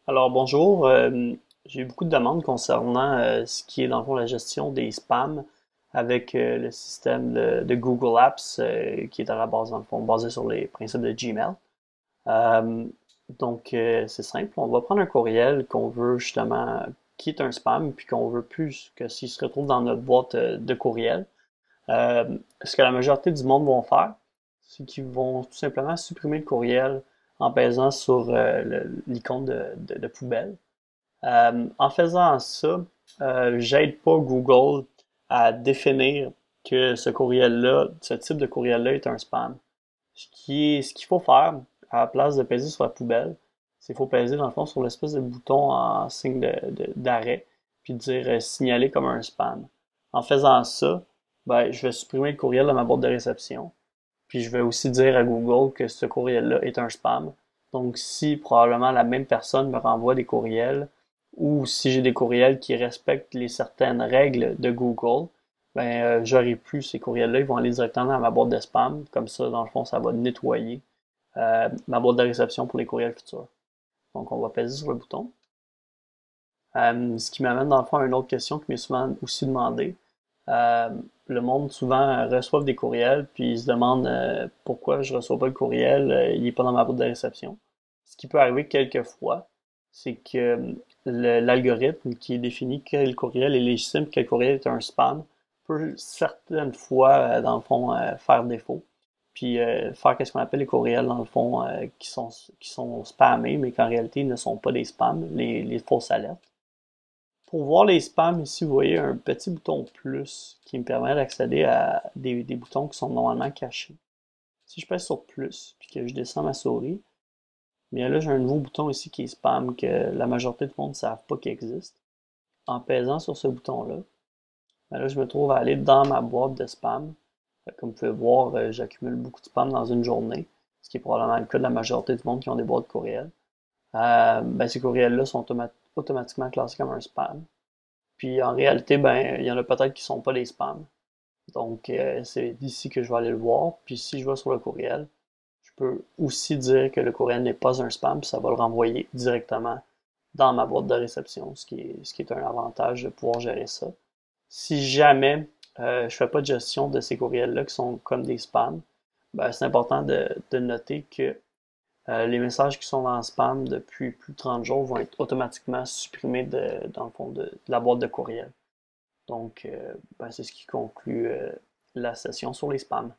Alors bonjour, j'ai eu beaucoup de demandes concernant ce qui est dans le fond la gestion des spams avec le système de Google Apps qui est à la base dans le fond basé sur les principes de Gmail. Euh, c'est simple, on va prendre un courriel qu'on veut justement qui est un spam puis qu'on veut plus que s'il se retrouve dans notre boîte de courriel. Euh, Ce que la majorité du monde vont faire, c'est qu'ils vont tout simplement supprimer le courriel en pesant sur l'icône de poubelle. En faisant ça, j'aide pas Google à définir que ce courriel-là, ce type de courriel-là est un spam. Ce qu'il faut faire, à la place de peser sur la poubelle, c'est qu'il faut peser dans le fond sur l'espèce de bouton en signe d'arrêt, puis dire signaler comme un spam. En faisant ça, ben, je vais supprimer le courriel de ma boîte de réception. Puis je vais aussi dire à Google que ce courriel-là est un spam. Donc si probablement la même personne me renvoie des courriels ou si j'ai des courriels qui respectent les certaines règles de Google, ben j'aurai plus ces courriels-là, ils vont aller directement dans ma boîte de spam. Comme ça, dans le fond, ça va nettoyer ma boîte de réception pour les courriels futurs. Donc on va peser sur le bouton. Ce qui m'amène dans le fond à une autre question qui m'est souvent aussi demandée. Euh, le monde souvent reçoit des courriels, puis ils se demandent pourquoi je reçois pas le courriel, il est pas dans ma boîte de réception. Ce qui peut arriver quelquefois, c'est que l'algorithme qui définit quel courriel est légitime, quel courriel est un spam, peut certaines fois, dans le fond, faire défaut. Puis faire qu'est-ce qu'on appelle les courriels, dans le fond, qui sont spammés, mais qu'en réalité ne sont pas des spams, les fausses alertes. Pour voir les spams, ici, vous voyez un petit bouton plus qui me permet d'accéder à des boutons qui sont normalement cachés. Si je pèse sur plus, puis que je descends ma souris, bien là, j'ai un nouveau bouton ici qui est spam que la majorité du monde ne savent pas qu'il existe. En pesant sur ce bouton-là, ben là, je me trouve à aller dans ma boîte de spam. Comme vous pouvez voir, j'accumule beaucoup de spam dans une journée, ce qui est probablement le cas de la majorité du monde qui ont des boîtes de courriels. Ben, ces courriels-là sont automatiquement classés comme un spam. Puis en réalité, ben, il y en a peut-être qui sont pas des spams. Donc, c'est d'ici que je vais aller le voir. Puis si je vais sur le courriel, je peux aussi dire que le courriel n'est pas un spam, puis ça va le renvoyer directement dans ma boîte de réception, ce qui est un avantage de pouvoir gérer ça. Si jamais je fais pas de gestion de ces courriels-là qui sont comme des spams, ben, c'est important de noter que les messages qui sont dans le spam depuis plus de 30 jours vont être automatiquement supprimés dans le fond de la boîte de courriel. Donc, ben, c'est ce qui conclut la session sur les spams.